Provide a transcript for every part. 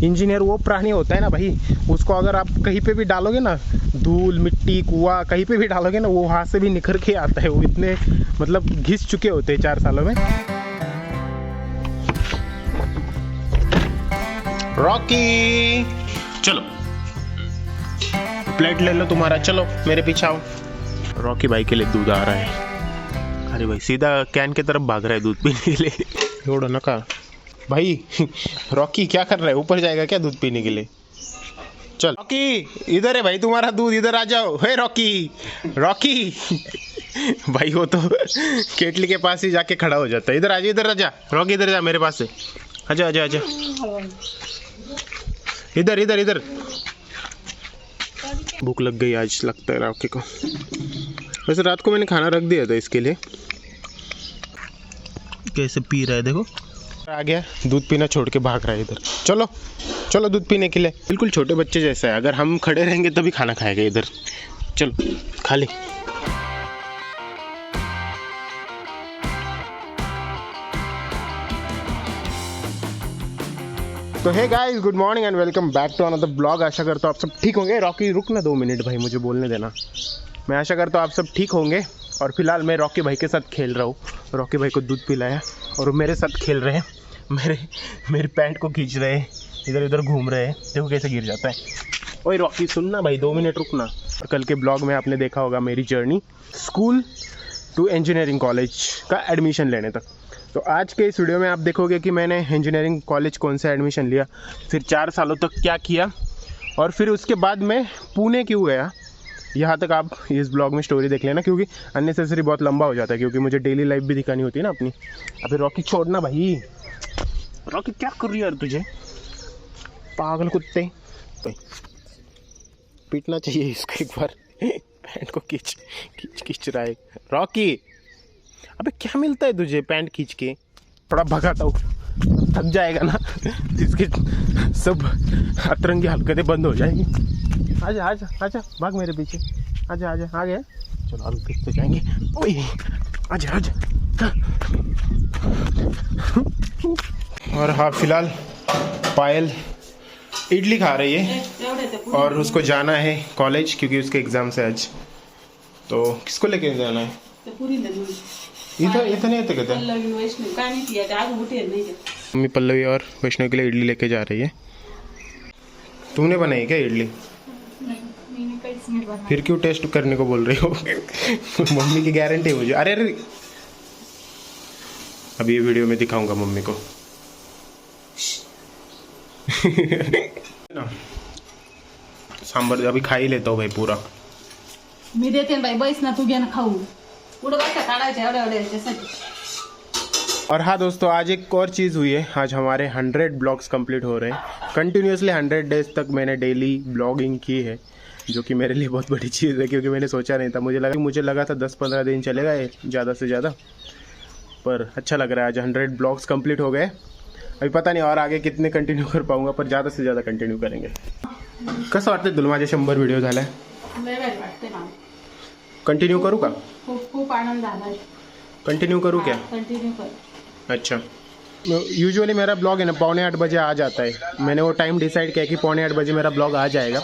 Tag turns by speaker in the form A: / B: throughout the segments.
A: Engineer वो प्राणी होता है ना भाई, उसको अगर आप कहीं पे भी डालोगे ना, धूल मिट्टी कुआं कहीं पे भी डालोगे ना, वो हाथ से भी निखर के आता है। वो इतने मतलब घिस चुके होते हैं 4 सालों में। रॉकी चलो प्लेट ले लो तुम्हारा, चलो मेरे पीछे आओ। रॉकी भाई के लिए दूध आ रहा है। अरे भाई सीधा कैन की तरफ भाग रहा है दूध पीने के लिए। छोड़ो ना का भाई। रॉकी क्या कर रहा है, ऊपर जाएगा क्या दूध पीने के लिए? चल रॉकी इधर है भाई तुम्हारा दूध, इधर आ जाओ। हे रॉकी रॉकी भाई वो तो केटली के पास ही जाके खड़ा हो जाता है। इधर आजा, इधर आजा रॉकी, इधर जा मेरे पास से। आजा आजा आजा, इधर इधर इधर। भूख लग गई आज लगता है रॉकी को। वैसे रात को मैंने खाना रख दिया था इसके लिए। कैसे पी रहा है देखो, आ गया दूध पीना छोड़ के भाग रहा है इधर। चलो चलो दूध पीने के लिए, बिल्कुल छोटे बच्चे जैसा है। अगर हम खड़े रहेंगे तभी खाना खाएगा इधर। चलो खा ले। तो hey guys, good morning and welcome back to another blog. आशा करता हूँ आप सब ठीक होंगे। रॉकी रुक ना 2 मिनट भाई, मुझे बोलने देना। मैं आशा करता हूँ आप सब ठीक होंगे। और फिलहाल मैं रॉकी भाई के साथ खेल रहा हूँ। रॉकी भाई को दूध पिलाया और वो मेरे साथ खेल रहे हैं। मेरी पैंट को खींच रहे हैं, इधर इधर घूम रहे हैं। देखो कैसे गिर जाता है। ओए रॉकी सुनना भाई, 2 मिनट रुकना। और कल के ब्लॉग में आपने देखा होगा मेरी journey school to engineering college का एडमिशन लेने तक। तो आज के इस वीडियो में आप देखोगे कि मैंने इंजीनियरिंग कॉलेज कौन सा एडमिशन लिया, फिर 4 सालों तक क्या किया, और फिर उसके बाद मैं पुणे क्यों गया। यहाँ तक आप इस ब्लॉग में स्टोरी देख लेना, क्योंकि अननेसेसरी बहुत लंबा हो जाता है, क्योंकि मुझे डेली लाइफ भी दिखानी होती है ना अपनी। अभी रॉकी छोड़ना भाई। रॉकी क्या कर रही है यार तुझे, पागल कुत्ते। पीटना चाहिए इसको एक बार। पैंट को खींच रहा है रॉकी। अबे क्या मिलता है तुझे पैंट खींच के? थोड़ा भगाता हूँ, थक जाएगा ना। इसकी सब अतरंगी हरकतें बंद हो जाएंगी। आजा आजा आजा, भाग मेरे पीछे। आजा आजा, आ गया। चलो अभी फिर तो जाएंगे। ओए आजा आजा। और हाँ फिलहाल पायल इडली खा रही है और उसको जाना है कॉलेज, क्योंकि उसके एग्जाम है आज। तो किसको लेके जाना है? इधर नहीं आते कहते। मम्मी पल्लवी और वैष्णव के लिए इडली लेके जा रही है। तुमने बनाई क्या इडली? फिर क्यों टेस्ट करने को बोल रही हो? मम्मी की गारंटी है मुझे। अरे अरे अभी ये वीडियो में दिखाऊंगा मम्मी को। सांबर अभी खा ही लेता हूँ भाई पूरा।
B: मी देते भाई, बैस ना तू घे ना खाऊ।
A: और हाँ दोस्तों, आज एक और चीज़ हुई है। आज हमारे 100 ब्लॉग्स कंप्लीट हो रहे हैं। कंटिन्यूसली 100 डेज तक मैंने डेली ब्लॉगिंग की है, जो कि मेरे लिए बहुत बड़ी चीज़ है, क्योंकि मैंने सोचा नहीं था। मुझे लगा था 10-15 दिन चलेगा ये ज़्यादा से ज़्यादा, पर अच्छा लग रहा है। आज 100 ब्लॉग्स कंप्लीट हो गए। अभी पता नहीं और आगे कितने कंटिन्यू कर पाऊंगा, पर ज़्यादा से ज़्यादा कंटिन्यू करेंगे। कसं वाटतं तुला माझे 100 व्हिडिओ झाले? कंटिन्यू करूँ का?
B: खूप आनंद झाला।
A: कंटिन्यू करूँ क्या?
B: कंटिन्यू कर।
A: अच्छा, यूजुअली मेरा ब्लॉग है ना 7:45 बजे आ जाता है। मैंने वो टाइम डिसाइड किया कि 7:45 बजे मेरा ब्लॉग आ जाएगा,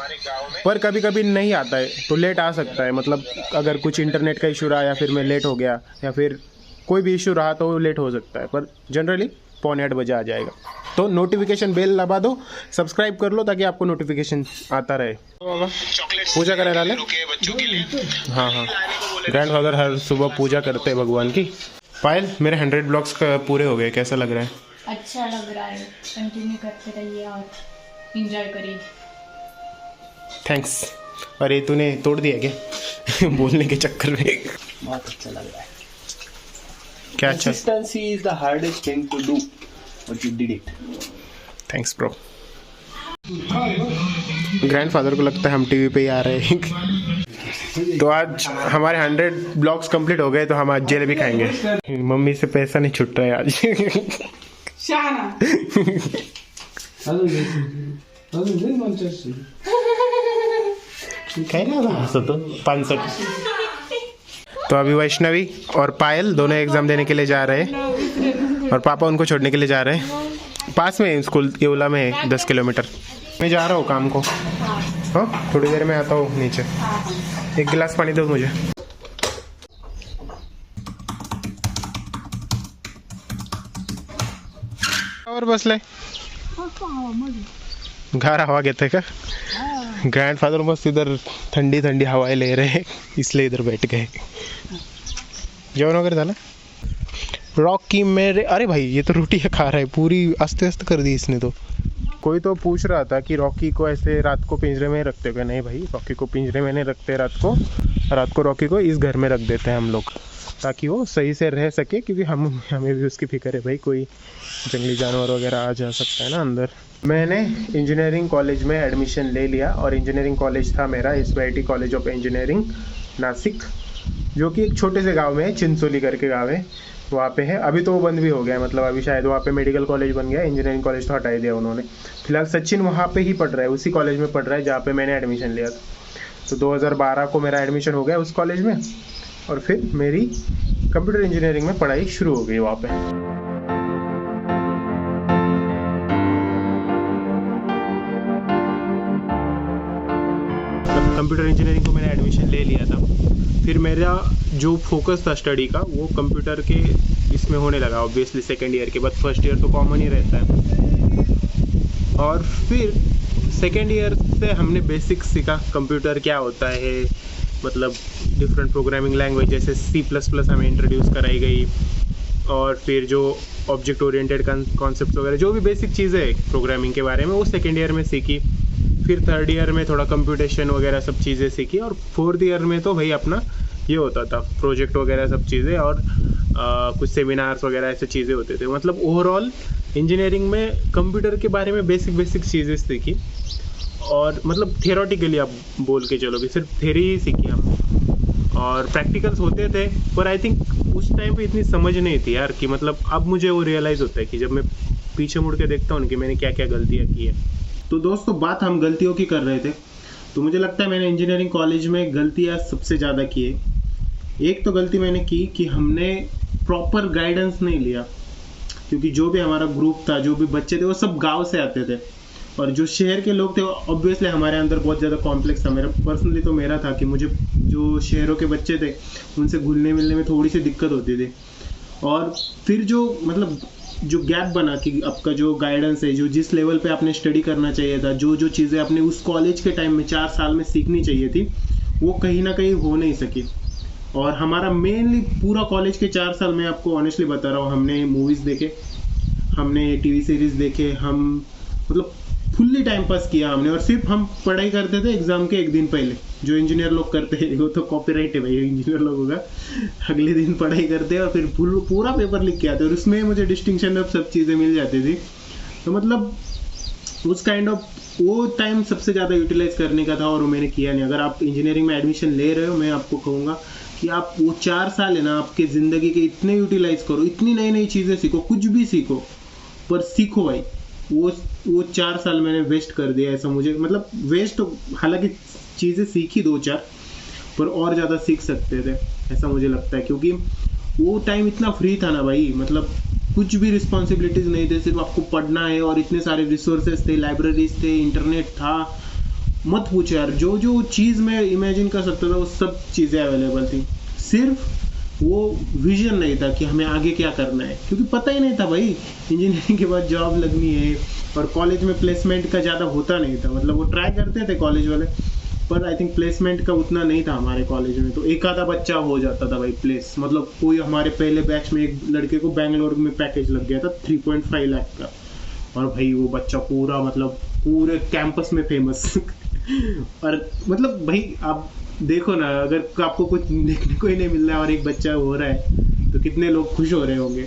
A: पर कभी कभी नहीं आता है तो लेट आ सकता है। मतलब अगर कुछ इंटरनेट का इशू रहा या फिर मैं लेट हो गया या फिर कोई भी इशू रहा तो लेट हो सकता है, पर जनरली 7:45 बजे आ जाएगा। तो नोटिफिकेशन बेल दबा दो, सब्सक्राइब कर लो ताकि आपको नोटिफिकेशन आता रहे। पूजा करें डाले। हाँ हाँ, ग्रैंडफादर हर सुबह पूजा करते हैं भगवान की। पायल मेरे 100 ब्लॉग्स का पूरे हो गए, कैसा लग रहा है?
B: अच्छा लग रहा है, कंटिन्यू करते रहिए और एंजॉय करिए।
A: थैंक्स। अरे तूने तोड़ दिया क्या बोलने के चक्कर में?
C: बहुत अच्छा लग रहा है।
A: क्या अच्छा?
C: Consistency is the hardest thing to do, but you did it.
A: Thanks bro. Grandfather को लगता है हम टीवी पे ही आ रहे हैं। तो आज हमारे 100 ब्लॉग्स कंप्लीट हो गए, तो हम आज जलेबी खाएंगे। मम्मी से पैसा नहीं छूट रहा है आज। तो 65। तो अभी वैष्णवी और पायल दोनों एग्जाम देने के लिए जा रहे हैं और पापा उनको छोड़ने के लिए जा रहे हैं। पास में है स्कूल, येवला में है 10 किलोमीटर। मैं जा रहा हूँ काम को। हाँ थोड़ी देर में आता हूँ नीचे। एक गिलास पानी दो मुझे। और बसले घर हवा घेते का? ग्रैंडफादर मस्त इधर ठंडी ठंडी हवाएं ले रहे हैं, इसलिए इधर बैठ गए। जेवण वगैरह झालं? रॉकी मेरे, अरे भाई ये तो रोटी खा रहा है, पूरी अस्त व्यस्त कर दी इसने तो। कोई तो पूछ रहा था कि रॉकी को ऐसे रात को पिंजरे में रखते हो क्या? नहीं भाई, रॉकी को पिंजरे में नहीं रखते रात को रॉकी को इस घर में रख देते हैं हम लोग, ताकि वो सही से रह सके, क्योंकि हमें भी उसकी फिक्र है भाई, कोई जंगली जानवर वगैरह आ जा सकता है ना अंदर। मैंने इंजीनियरिंग कॉलेज में एडमिशन ले लिया, और इंजीनियरिंग कॉलेज था मेरा SYT college of engineering Nashik, जो कि एक छोटे से गांव में है, चिंचोली करके गांव है, वहाँ पे है। अभी तो वो बंद भी हो गया है, मतलब अभी शायद वहाँ पे मेडिकल कॉलेज बन गया, इंजीनियरिंग कॉलेज तो हटा ही दिया उन्होंने। फिलहाल सचिन वहाँ पे ही पढ़ रहा है, उसी कॉलेज में पढ़ रहा है जहाँ पे मैंने एडमिशन लिया था। तो 2012 को मेरा एडमिशन हो गया उस कॉलेज में, और फिर मेरी कंप्यूटर इंजीनियरिंग में पढ़ाई शुरू हो गई वहाँ पे। कंप्यूटर इंजीनियरिंग को मैंने एडमिशन ले लिया था, फिर मेरा जो फोकस था स्टडी का वो कंप्यूटर के इसमें होने लगा ऑब्वियसली सेकेंड ईयर के बाद। फर्स्ट ईयर तो कॉमन ही रहता है, और फिर सेकेंड ईयर से हमने बेसिक्स सीखा, कंप्यूटर क्या होता है, मतलब डिफरेंट प्रोग्रामिंग लैंग्वेज जैसे C++ हमें इंट्रोड्यूस कराई गई, और फिर जो ऑब्जेक्ट ओरिएंटेड कॉन्सेप्ट वगैरह जो भी बेसिक चीज़ें हैं प्रोग्रामिंग के बारे में वो सेकेंड ईयर में सीखी। फिर थर्ड ईयर में थोड़ा कंप्यूटेशन वगैरह सब चीज़ें सीखी, और फोर्थ ईयर में तो भाई अपना ये होता था प्रोजेक्ट वगैरह सब चीज़ें, और कुछ सेमिनार्स वगैरह ऐसे चीज़ें होते थे। मतलब ओवरऑल इंजीनियरिंग में कंप्यूटर के बारे में बेसिक चीज़ें सीखी, और मतलब थियोरेटिकली आप बोल के चलो कि सिर्फ थ्योरी ही सीखी हम, और प्रैक्टिकल्स होते थे, पर आई थिंक उस टाइम पे इतनी समझ नहीं थी यार कि मतलब अब मुझे वो रियलाइज़ होता है कि जब मैं पीछे मुड़ के देखता हूँ कि मैंने क्या क्या गलतियाँ की है। तो दोस्तों बात हम गलतियों की कर रहे थे, तो मुझे लगता है मैंने इंजीनियरिंग कॉलेज में गलतियाँ सबसे ज़्यादा की है। एक तो गलती मैंने की कि हमने प्रॉपर गाइडेंस नहीं लिया, क्योंकि जो भी हमारा ग्रुप था, जो भी बच्चे थे वो सब गांव से आते थे, और जो शहर के लोग थे ऑब्वियसली हमारे अंदर बहुत ज़्यादा कॉम्प्लेक्स था। मेरा पर्सनली तो मेरा था कि मुझे जो शहरों के बच्चे थे उनसे घुलने मिलने में थोड़ी सी दिक्कत होती थी, और फिर जो मतलब जो गैप बना कि आपका जो गाइडेंस है, जो जिस लेवल पे आपने स्टडी करना चाहिए था, जो चीज़ें आपने उस कॉलेज के टाइम में 4 साल में सीखनी चाहिए थी, वो कहीं ना कहीं हो नहीं सकी। और हमारा मेनली पूरा कॉलेज के 4 साल में आपको ऑनेस्टली बता रहा हूँ, हमने मूवीज़ देखे, हमने टीवी सीरीज़ देखे, हम मतलब फुल्ली टाइम पास किया हमने, और सिर्फ हम पढ़ाई करते थे एग्जाम के एक दिन पहले, जो इंजीनियर लोग करते हैं, वो तो कॉपीराइट है भाई इंजीनियर लोगों का, अगले दिन पढ़ाई करते हैं और फिर पूरा पेपर लिख के आते हैं, और उसमें मुझे डिस्टिंक्शन अब सब चीज़ें मिल जाती थी। तो मतलब उस काइंड ऑफ वो टाइम सबसे ज़्यादा यूटिलाइज करने का था, और वो मैंने किया नहीं। अगर आप इंजीनियरिंग में एडमिशन ले रहे हो, मैं आपको कहूँगा कि आप वो 4 साल है ना आपके ज़िंदगी के इतने यूटिलाइज करो, इतनी नई नई चीज़ें सीखो, कुछ भी सीखो, पर सीखो भाई। वो 4 साल मैंने वेस्ट कर दिया, ऐसा मुझे मतलब वेस्ट तो, हालांकि चीज़ें सीखी 2-4, पर और ज़्यादा सीख सकते थे ऐसा मुझे लगता है, क्योंकि वो टाइम इतना फ्री था ना भाई, मतलब कुछ भी रिस्पॉन्सिबिलिटीज़ नहीं थे, सिर्फ आपको पढ़ना है, और इतने सारे रिसोर्सेज थे, लाइब्रेरीज थे, इंटरनेट था, मत पूछो यार, जो चीज़ मैं इमेजिन कर सकता था वो सब चीज़ें अवेलेबल थी। सिर्फ वो विजन नहीं था कि हमें आगे क्या करना है, क्योंकि पता ही नहीं था भाई इंजीनियरिंग के बाद जॉब लगनी है, और कॉलेज में प्लेसमेंट का ज़्यादा होता नहीं था। मतलब वो ट्राई करते थे कॉलेज वाले, पर आई थिंक प्लेसमेंट का उतना नहीं था हमारे कॉलेज में, तो एक आधा बच्चा हो जाता था भाई प्लेस। मतलब कोई हमारे पहले बैच में एक लड़के को बेंगलोर में पैकेज लग गया था 3.5 लाख का, और भाई वो बच्चा पूरा मतलब पूरे कैंपस में फेमस और मतलब भाई आप देखो ना, अगर आपको कुछ देखने को ही नहीं मिल रहा है और एक बच्चा हो रहा है तो कितने लोग खुश हो रहे होंगे।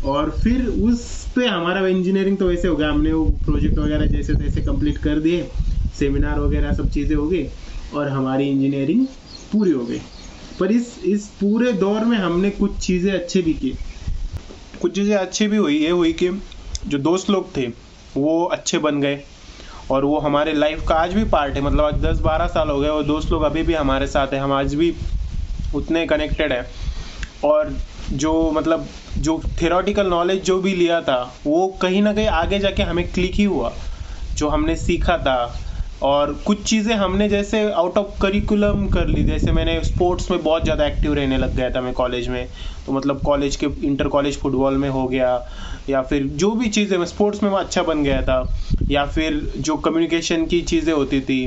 A: और फिर उस पे हमारा इंजीनियरिंग तो वैसे हो गया, हमने वो प्रोजेक्ट वगैरह जैसे तैसे कंप्लीट कर दिए, सेमिनार वगैरह सब चीज़ें हो गई, और हमारी इंजीनियरिंग पूरी हो गई। पर इस पूरे दौर में हमने कुछ चीज़ें अच्छी भी की, कुछ चीज़ें अच्छी भी हुई। ये हुई कि जो दोस्त लोग थे वो अच्छे बन गए, और वो हमारे लाइफ का आज भी पार्ट है। मतलब आज 10-12 साल हो गए, वो दोस्त लोग अभी भी हमारे साथ हैं, हम आज भी उतने कनेक्टेड हैं। और जो मतलब जो थियोरेटिकल नॉलेज जो भी लिया था वो कहीं ना कहीं आगे जाके हमें क्लिक ही हुआ, जो हमने सीखा था। और कुछ चीज़ें हमने जैसे आउट ऑफ करिकुलम कर ली, जैसे मैंने स्पोर्ट्स में बहुत ज़्यादा एक्टिव रहने लग गया था मैं कॉलेज में, तो मतलब कॉलेज के इंटर कॉलेज फुटबॉल में हो गया, या फिर जो भी चीज़ें मैं स्पोर्ट्स में अच्छा बन गया था, या फिर जो कम्युनिकेशन की चीज़ें होती थी,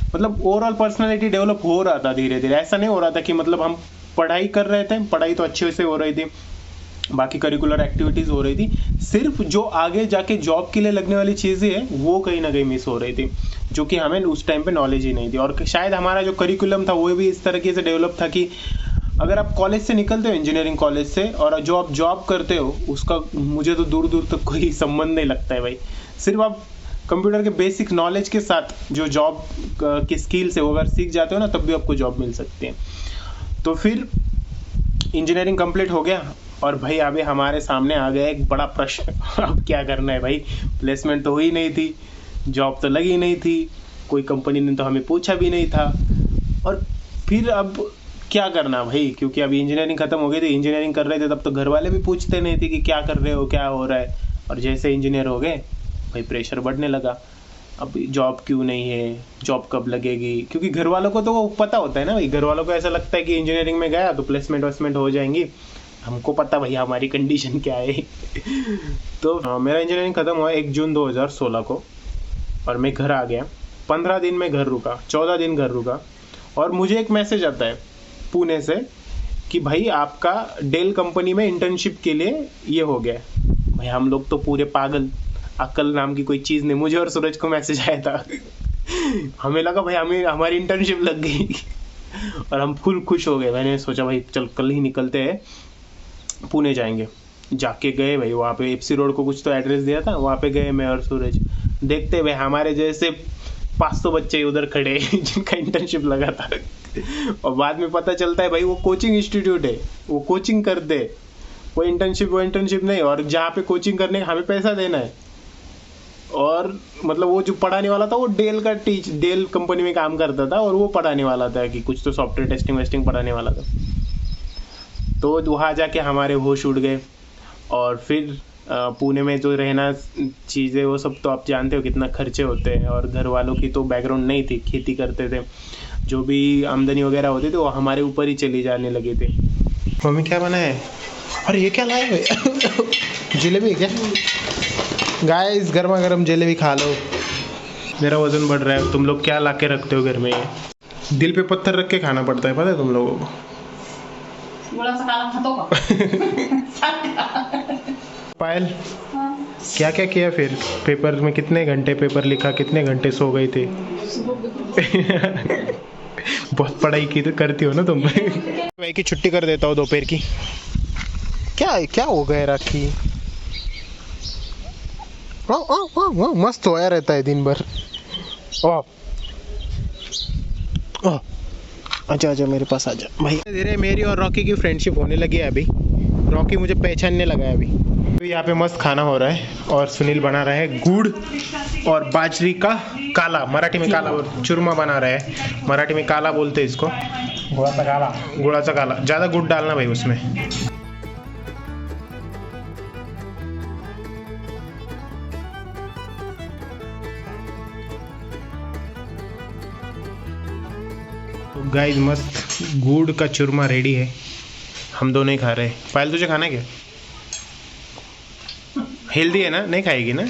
A: मतलब ओवरऑल पर्सनालिटी डेवलप हो रहा था धीरे धीरे। ऐसा नहीं हो रहा था कि मतलब हम पढ़ाई कर रहे थे, पढ़ाई तो अच्छे से हो रही थी, बाकी करिकुलर एक्टिविटीज़ हो रही थी, सिर्फ जो आगे जाके जॉब के लिए लगने वाली चीज़ें हैं वो कहीं ना कहीं मिस हो रही थी, जो कि हमें उस टाइम पे नॉलेज ही नहीं थी। और शायद हमारा जो करिकुलम था वो भी इस तरीके से डेवलप था कि अगर आप कॉलेज से निकलते हो, इंजीनियरिंग कॉलेज से, और जो आप जॉब करते हो उसका मुझे तो दूर दूर तक कोई संबंध नहीं लगता है भाई। सिर्फ आप कंप्यूटर के बेसिक नॉलेज के साथ जो जॉब की स्किल्स है वो अगर सीख जाते हो ना, तब भी आपको जॉब मिल सकती है। तो फिर इंजीनियरिंग कंप्लीट हो गया और भाई अभी हमारे सामने आ गया एक बड़ा प्रश्न अब क्या करना है भाई। प्लेसमेंट तो हुई नहीं थी, जॉब तो लगी नहीं थी, कोई कंपनी ने तो हमें पूछा भी नहीं था, और फिर अब क्या करना भाई, क्योंकि अभी इंजीनियरिंग खत्म हो गई थी। इंजीनियरिंग कर रहे थे तब तो घर वाले भी पूछते नहीं थे कि क्या कर रहे हो, क्या हो रहा है, और जैसे इंजीनियर हो गए भाई प्रेशर बढ़ने लगा। अब जॉब क्यों नहीं है, जॉब कब लगेगी, क्योंकि घर वालों को तो वो पता होता है ना भाई, घर वालों को ऐसा लगता है कि इंजीनियरिंग में गया तो प्लेसमेंट वेसमेंट हो जाएंगी, हमको पता भाई हमारी कंडीशन क्या है। तो मेरा इंजीनियरिंग खत्म हुआ 1 जून 2016 को, और मैं घर आ गया। 15 दिन में घर रुका, 14 दिन घर रुका, और मुझे एक मैसेज आता है पुणे से कि भाई आपका डेल कंपनी में इंटर्नशिप के लिए ये हो गया। भाई हम लोग तो पूरे पागल, अक्ल नाम की कोई चीज़ नहीं। मुझे और सूरज को मैसेज आया था हमें लगा भाई हमारी इंटर्नशिप लग गई और हम फुल खुश हो गए। मैंने सोचा भाई चल कल ही निकलते हैं, पुणे जाएंगे। जाके गए भाई, वहाँ पे एफसी रोड को कुछ तो एड्रेस दिया था, वहाँ पे गए मैं और सूरज। देखते भाई हमारे जैसे 500 बच्चे उधर खड़े जिनका इंटर्नशिप लगा था और बाद में पता चलता है भाई वो कोचिंग इंस्टीट्यूट है, वो कोचिंग करते, वो इंटर्नशिप नहीं, और जहाँ पे कोचिंग करने हमें पैसा देना है। और मतलब वो जो पढ़ाने वाला था वो डेल कंपनी में काम करता था, और वो पढ़ाने वाला था कि कुछ तो सॉफ्टवेयर टेस्टिंग वेस्टिंग पढ़ाने वाला था। तो वहाँ जाके हमारे होश उड़ गए। और फिर पुणे में जो रहना चीज़ें वो सब तो आप जानते हो कितना खर्चे होते हैं, और घर वालों की तो बैकग्राउंड नहीं थी, खेती करते थे, जो भी आमदनी वगैरह होती थी वो हमारे ऊपर ही चली जाने लगी थी। मम्मी क्या बना है? अरे ये क्या लाए हुए जलेबी क्या? गाइस गर्मा गर्म जलेबी खा लो। मेरा वजन बढ़ रहा है, तुम लोग क्या ला के रखते हो घर में? दिल पे पत्थर रख के खाना पड़ता है, पता है तुम लोगों को?
B: बड़ा सा काला खातों का
A: पायल क्या क्या किया फिर? पेपर में कितने घंटे पेपर लिखा, कितने घंटे सो गई थी? बहुत पढ़ाई की तो करती हो ना तुम। भाई की छुट्टी कर देता हूँ दोपहर की। क्या हो गया राखी? मस्त होया रहता है दिन भर। आजा मेरे पास आजा भाई। धीरे मेरी और रॉकी की फ्रेंडशिप होने लगी है अभी। रॉकी मुझे पहचानने लगा है अभी। तो यहाँ पे मस्त खाना हो रहा है, और सुनील बना रहा है गुड़ और बाजरी का काला, मराठी में काला चूरमा बना रहा है, मराठी में काला बोलते हैं इसको, गुड़ाचा काला। ज़्यादा गुड़ डालना भाई उसमें। तो गाइस मस्त गुड़ का चूरमा रेडी है, हम दोनों ही खा रहे हैं। पायल तुझे खाना है क्या? हेल्दी है ना, नहीं खाएगी ना?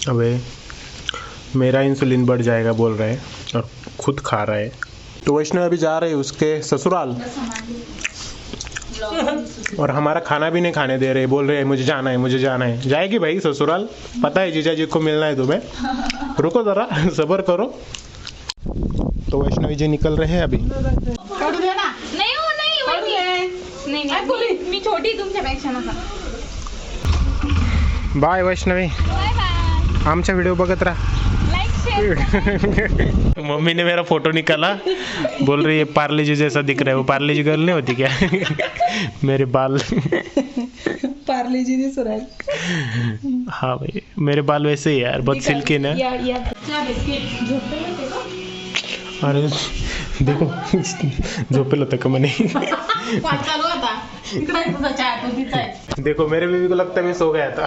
A: अबे मेरा इंसुलिन बढ़ जाएगा बोल रहा है और खुद खा रहा है। तो वैष्णव अभी जा रहे हैं उसके ससुराल, और हमारा खाना भी नहीं खाने दे रहे, बोल रहे हैं मुझे जाना है, मुझे जाना है। जाएगी भाई ससुराल, पता है जीजा जी को मिलना है तुम्हें, रुको जरा सब्र करो। तो वैष्णवी जी निकल रहे हैं अभी।
B: मी छोटी तुमच्यापेक्षा नका।
A: बाय वैष्णवी, आमचा व्हिडिओ बघत राहा। मम्मी ने मेरा फोटो निकाला, बोल रही है पार्ले जी जैसा दिख रहा है। वो पार्ले जी गर्ल नहीं होती क्या? मेरे बाल
B: पार्ले जी नहीं सुराज।
A: हाँ भाई मेरे बाल वैसे ही यार, बहुत सिल्की ना। अरे देखो झोपेल होतं का म्हणे.
B: इतना ही तो चाय तो पीता है।
A: देखो मेरे बीवी को लगता है मैं सो गया था।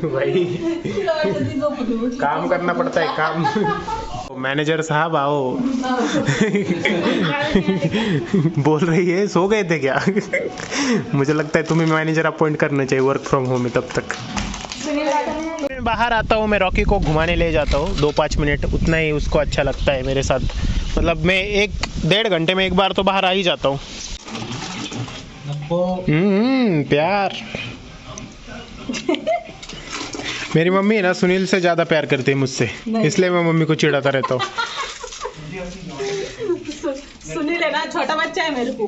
A: भाई काम करना पड़ता है काम। मैनेजर साहब आओ। बोल रही है सो गए थे क्या? मुझे लगता है तुम्हें मैनेजर अपॉइंट करना चाहिए वर्क फ्रॉम होम में तब तक। मैं बाहर आता हूँ, मैं रॉकी को घुमाने ले जाता हूँ 2-5 मिनट, उतना ही उसको अच्छा लगता है मेरे साथ। मतलब मैं 1-1.5 घंटे में एक बार तो बाहर आ ही जाता हूँ। प्यार। मेरी मम्मी है ना सुनील से ज़्यादा प्यार करती है मुझसे, इसलिए मैं मम्मी को चिढ़ाता रहता हूँ।
B: सुनील है ना छोटा बच्चा है मेरे को।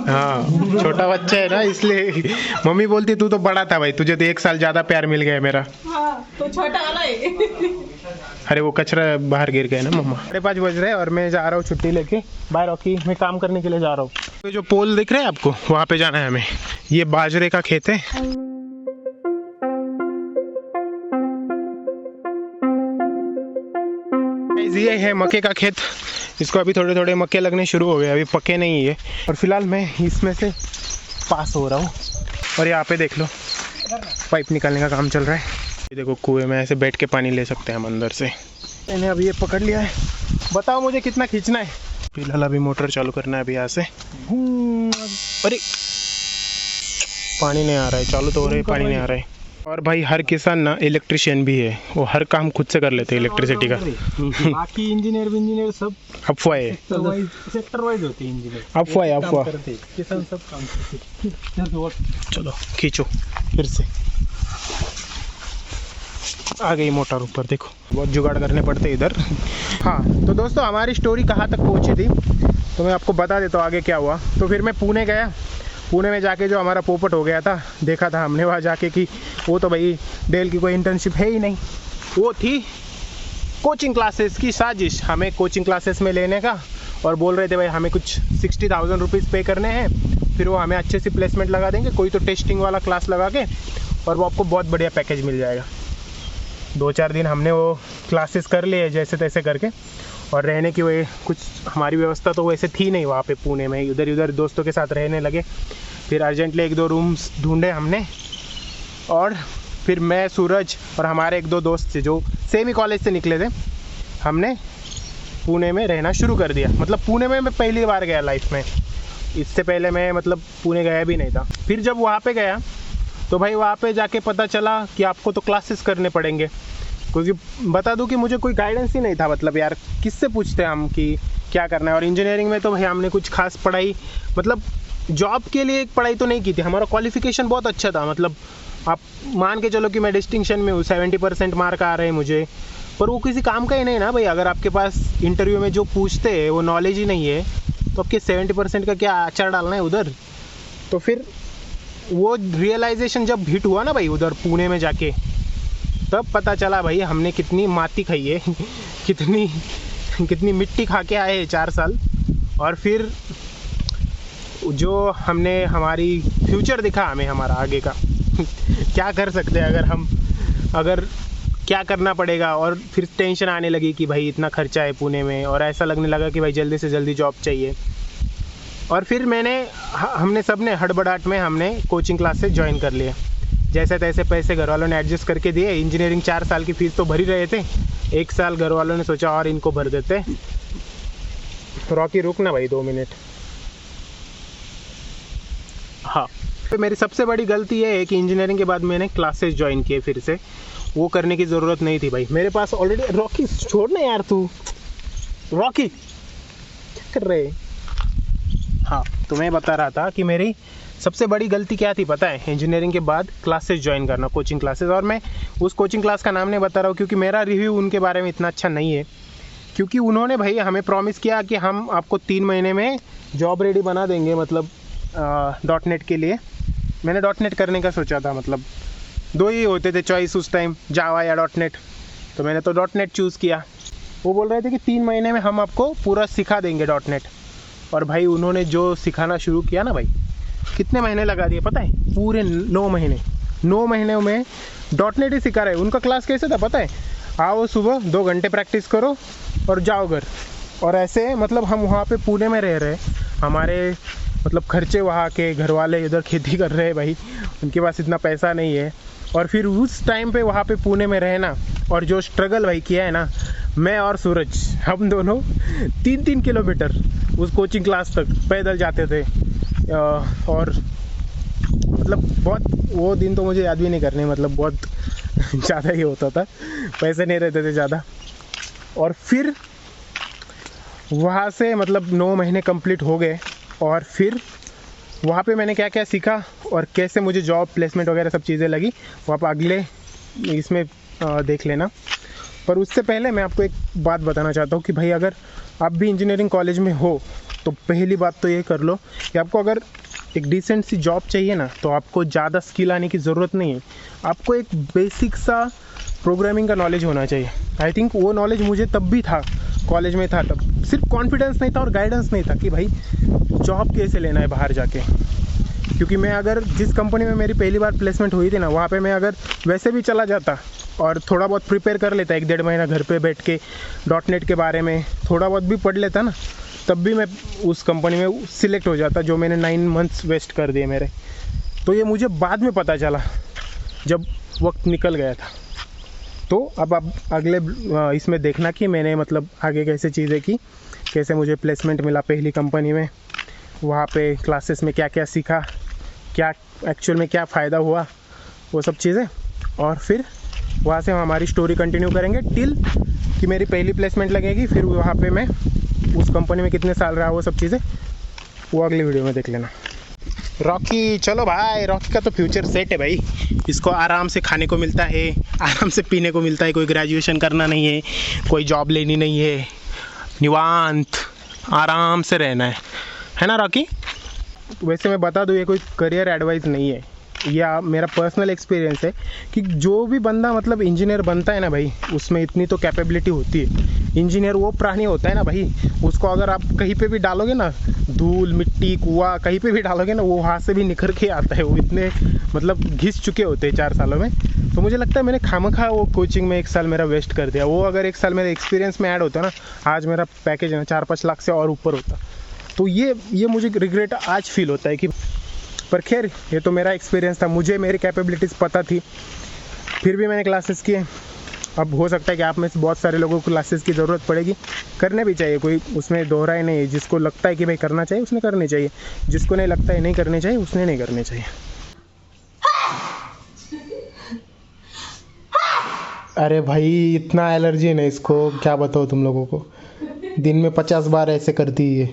A: हाँ छोटा बच्चा है ना, इसलिए मम्मी बोलती तू तो बड़ा था भाई, तुझे तो 1 साल ज़्यादा प्यार मिल गया मेरा।
B: हाँ तो छोटा वाला है।
A: अरे वो कचरा बाहर गिर गया ना मम्मा। 5:30 बज रहे हैं और मैं जा रहा हूँ छुट्टी लेके। बाय रॉकी, मैं काम करने के लिए जा रहा हूँ। ये जो पोल दिख रहे हैं आपको, वहाँ पे जाना है हमें। ये बाजरे का खेत है। ये है मक्के का खेत। इसको अभी थोड़े थोड़े मक्के लगने शुरू हो गए, अभी पके नहीं है। और फिलहाल मैं इसमें से पास हो रहा हूँ। और यहाँ पे देख लो पाइप निकालने का काम चल रहा है। ये देखो कुएं में ऐसे बैठ के पानी ले सकते हैं हम अंदर से। मैंने अभी ये पकड़ लिया है, बताओ मुझे कितना खींचना है। फिलहाल अभी मोटर चालू करना है अभी यहाँ से। अरे पानी नहीं आ रहा है, चालू तो हो रहा है, पानी नहीं आ रहा है। और भाई हर किसान ना इलेक्ट्रिशियन भी है, वो हर काम खुद से कर लेते हैं इलेक्ट्रिसिटी का।
C: बाकी इंजीनियर सब
A: अफवाह है,
C: सेक्टर वाइज होते हैं इंजीनियर।
A: अफवाह है अफवाह।
C: किसान सब काम करते।
A: चलो खींचो फिर से। आ गई मोटर ऊपर, देखो बहुत जुगाड़ करने पड़ते इधर। हाँ तो दोस्तों हमारी स्टोरी कहाँ तक पहुँची थी तो मैं आपको बता देता हूँ आगे क्या हुआ। तो फिर मैं पुणे गया। पुणे में जाके जो हमारा पोपट हो गया था, देखा था हमने वहाँ जाके कि वो तो भाई डेल की कोई इंटर्नशिप है ही नहीं, वो थी कोचिंग क्लासेस की साजिश हमें कोचिंग क्लासेस में लेने का। और बोल रहे थे भाई हमें कुछ 60,000 रुपीज़ पे करने हैं, फिर वो हमें अच्छे से प्लेसमेंट लगा देंगे, कोई तो टेस्टिंग वाला क्लास लगा के, और वो आपको बहुत बढ़िया पैकेज मिल जाएगा। 2-4 दिन हमने वो क्लासेस कर लिए जैसे तैसे करके। और रहने की वही कुछ हमारी व्यवस्था तो वैसे थी नहीं वहाँ पे पुणे में, इधर उधर दोस्तों के साथ रहने लगे। फिर अर्जेंटली 1-2 रूम्स ढूंढे हमने, और फिर मैं, सूरज और हमारे 1-2 दोस्त थे जो सेम ही कॉलेज से निकले थे, हमने पुणे में रहना शुरू कर दिया। मतलब पुणे में मैं पहली बार गया लाइफ में, इससे पहले मैं मतलब पुणे गया भी नहीं था। फिर जब वहाँ पे गया तो भाई वहाँ पे जाके पता चला कि आपको तो क्लासेस करने पड़ेंगे, क्योंकि बता दूं कि मुझे कोई गाइडेंस ही नहीं था। मतलब यार किससे पूछते हम कि क्या करना है। और इंजीनियरिंग में तो भाई हमने कुछ खास पढ़ाई, मतलब जॉब के लिए एक पढ़ाई तो नहीं की थी। हमारा क्वालिफिकेशन बहुत अच्छा था, मतलब आप मान के चलो कि मैं डिस्टिंक्शन में हूँ, 70% मार्क आ रहे हैं मुझे, पर वो किसी काम का ही नहीं ना भाई। अगर आपके पास इंटरव्यू में जो पूछते हैं वो नॉलेज ही नहीं है तो आपके 70% का क्या अचार डालना है उधर। तो फिर वो रियलाइजेशन जब हिट हुआ ना भाई उधर पुणे में जाके, तब पता चला भाई हमने कितनी माती खाई है, कितनी मिट्टी खा के आए हैं 4 साल। और फिर जो हमने हमारी फ्यूचर दिखा हमें हमारा आगे का क्या कर सकते हैं अगर क्या करना पड़ेगा। और फिर टेंशन आने लगी कि भाई इतना खर्चा है पुणे में, और ऐसा लगने लगा कि भाई जल्दी से जल्दी जॉब चाहिए। और फिर हमने सब ने हड़बड़ाहट में हमने कोचिंग क्लासेस ज्वाइन कर लिए। जैसे तैसे पैसे घर वालों ने एडजस्ट करके दिए। इंजीनियरिंग 4 साल की फ़ीस तो भर ही रहे थे, 1 साल घर वालों ने सोचा और इनको भर देते। रॉकी रुक ना भाई 2 मिनट। हाँ तो मेरी सबसे बड़ी गलती ये है कि इंजीनियरिंग के बाद मैंने क्लासेस ज्वाइन किए फिर से, वो करने की ज़रूरत नहीं थी भाई। मेरे पास ऑलरेडी, रॉकी छोड़ ना यार तू, रॉकी क्या कर रहे। हाँ तो मैं बता रहा था कि मेरी सबसे बड़ी गलती क्या थी पता है, इंजीनियरिंग के बाद क्लासेस ज्वाइन करना, कोचिंग क्लासेस। और मैं उस कोचिंग क्लास का नाम नहीं बता रहा हूँ क्योंकि मेरा रिव्यू उनके बारे में इतना अच्छा नहीं है। क्योंकि उन्होंने भाई हमें प्रॉमिस किया कि हम आपको 3 महीने में जॉब रेडी बना देंगे, मतलब .NET के लिए। मैंने .NET करने का सोचा था, मतलब 2 ही होते थे चॉइस उस टाइम, जावा या .NET, तो मैंने तो .NET चूज़ किया। वो बोल रहे थे कि 3 महीने में हम आपको पूरा सिखा देंगे .NET। और भाई उन्होंने जो सिखाना शुरू किया ना भाई, कितने महीने लगा दिए पता है, पूरे 9 महीने। 9 महीने में .NET ही सिखा रहे। उनका क्लास कैसे था पता है, आओ सुबह 2 घंटे प्रैक्टिस करो और जाओ घर। और ऐसे मतलब हम वहाँ पे पुणे में रह रहे, हमारे मतलब खर्चे वहाँ के, घर वाले इधर खेती कर रहे हैं भाई, उनके पास इतना पैसा नहीं है। और फिर उस टाइम पे वहाँ पे पुणे में रहना और जो स्ट्रगल भाई किया है ना, मैं और सूरज हम दोनों 3-3 किलोमीटर उस कोचिंग क्लास तक पैदल जाते थे। और मतलब बहुत, वो दिन तो मुझे याद भी नहीं करने, मतलब बहुत ज़्यादा ही होता था, पैसे नहीं रहते थे ज़्यादा। और फिर वहाँ से मतलब 9 महीने कंप्लीट हो गए और फिर वहाँ पे मैंने क्या क्या सीखा और कैसे मुझे जॉब प्लेसमेंट वगैरह सब चीज़ें लगी, वहाँ पर अगले इसमें देख लेना। पर उससे पहले मैं आपको एक बात बताना चाहता हूँ कि भाई अगर आप भी इंजीनियरिंग कॉलेज में हो तो पहली बात तो ये कर लो कि आपको अगर एक डिसेंट सी जॉब चाहिए ना, तो आपको ज़्यादा स्किल आने की ज़रूरत नहीं है। आपको एक बेसिक सा प्रोग्रामिंग का नॉलेज होना चाहिए। आई थिंक वो नॉलेज मुझे तब भी था, कॉलेज में था, तब सिर्फ कॉन्फिडेंस नहीं था और गाइडेंस नहीं था कि भाई जॉब कैसे लेना है बाहर जाके। क्योंकि मैं अगर जिस कंपनी में मेरी पहली बार प्लेसमेंट हुई थी ना, वहाँ पे मैं अगर वैसे भी चला जाता और थोड़ा बहुत प्रिपेयर कर लेता, 1-1.5 महीना घर पे बैठ के .NET के बारे में थोड़ा बहुत भी पढ़ लेता ना, तब भी मैं उस कंपनी में सिलेक्ट हो जाता, जो मैंने 9 मंथ्स वेस्ट कर दिए मेरे। तो ये मुझे बाद में पता चला जब वक्त निकल गया था। तो अब आप अगले इसमें देखना कि मैंने मतलब आगे कैसे चीज़ें की, कैसे मुझे प्लेसमेंट मिला पहली कंपनी में, वहाँ पे क्लासेस में क्या क्या सीखा, क्या एक्चुअल में क्या फ़ायदा हुआ, वो सब चीज़ें। और फिर वहाँ से हम हमारी स्टोरी कंटिन्यू करेंगे टिल कि मेरी पहली प्लेसमेंट लगेगी, फिर वहाँ पे मैं उस कंपनी में कितने साल रहा, वो सब चीज़ें वो अगली वीडियो में देख लेना। रॉकी, चलो भाई, रॉकी का तो फ्यूचर सेट है भाई। इसको आराम से खाने को मिलता है, आराम से पीने को मिलता है, कोई ग्रेजुएशन करना नहीं है, कोई जॉब लेनी नहीं है, निवांत आराम से रहना है ना रॉकी? वैसे मैं बता दूँ, ये कोई करियर एडवाइस नहीं है, या मेरा पर्सनल एक्सपीरियंस है कि जो भी बंदा मतलब इंजीनियर बनता है ना भाई, उसमें इतनी तो कैपेबिलिटी होती है। इंजीनियर वो प्राणी होता है ना भाई, उसको अगर आप कहीं पे भी डालोगे ना, धूल मिट्टी कुआं कहीं पे भी डालोगे ना, वो हाथ से भी निखर के आता है। वो इतने मतलब घिस चुके होते हैं 4 सालों में। तो मुझे लगता है मैंने खामखा वो कोचिंग में 1 साल मेरा वेस्ट कर दिया। वो अगर 1 साल मेरे एक्सपीरियंस में ऐड होता ना, आज मेरा पैकेज है ना 4-5 लाख से और ऊपर होता। तो ये मुझे रिग्रेट आज फील होता है कि, पर खैर ये तो मेरा एक्सपीरियंस था, मुझे मेरी कैपेबिलिटीज़ पता थी, फिर भी मैंने क्लासेस किए। अब हो सकता है कि आप में से बहुत सारे लोगों को क्लासेस की ज़रूरत पड़ेगी, करने भी चाहिए, कोई उसमें दोहरा ही नहीं है। जिसको लगता है कि भाई करना चाहिए उसने करनी चाहिए, जिसको नहीं लगता है नहीं करनी चाहिए उसने नहीं करनी चाहिए। अरे भाई इतना एलर्जी है ना इसको, क्या बताओ तुम लोगों को, दिन में 50 बार ऐसे करती है।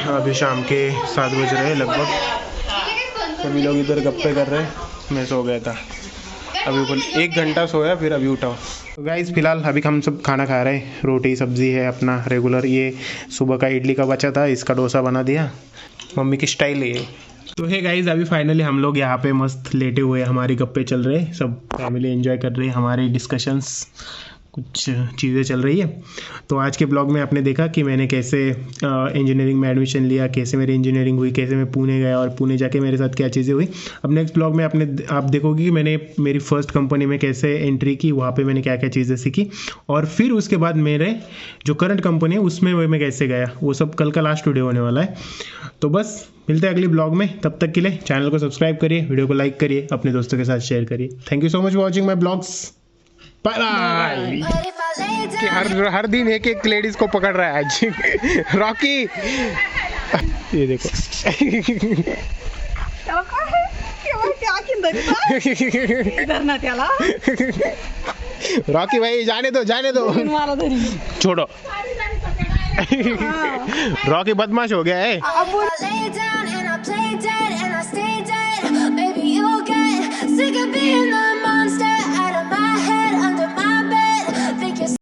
A: अभी शाम के 7 बज रहे हैं लगभग, सभी लोग इधर गप्पे कर रहे हैं, मैं सो गया था। अभी कुल 1 घंटा सोया, फिर अभी उठा। तो गाइस फिलहाल अभी हम सब खाना खा रहे हैं, रोटी सब्जी है अपना रेगुलर। ये सुबह का इडली का बचा था, इसका डोसा बना दिया, मम्मी की स्टाइल है ये। तो है गाइस, अभी फाइनली हम लोग यहाँ पे मस्त लेटे हुए, हमारी गप्पे चल रहे हैं, सब फैमिली एंजॉय कर रही है, हमारी डिस्कशंस कुछ चीज़ें चल रही है। तो आज के ब्लॉग में आपने देखा कि मैंने कैसे इंजीनियरिंग में एडमिशन लिया, कैसे मेरी इंजीनियरिंग हुई, कैसे मैं पुणे गया और पुणे जाके मेरे साथ क्या चीज़ें हुई। अब नेक्स्ट ब्लॉग में आप देखोगे कि मैंने मेरी फर्स्ट कंपनी में कैसे एंट्री की, वहाँ पे मैंने क्या क्या चीज़ें सीखी, और फिर उसके बाद मेरे जो करंट कंपनी है उसमें मैं कैसे गया, वो सब कल का लास्ट वीडियो होने वाला है। तो बस मिलते हैं अगली ब्लॉग में, तब तक के लिए चैनल को सब्सक्राइब करिए, वीडियो को लाइक करिए, अपने दोस्तों के साथ शेयर करिए। Thank you so much for watching my blogs, bye bye. कि हर दिन एक लेडीज को पकड़ रहा है आज रॉकी, ये देखो रॉकी भाई जाने दो छोड़ो रॉकी बदमाश हो गया है।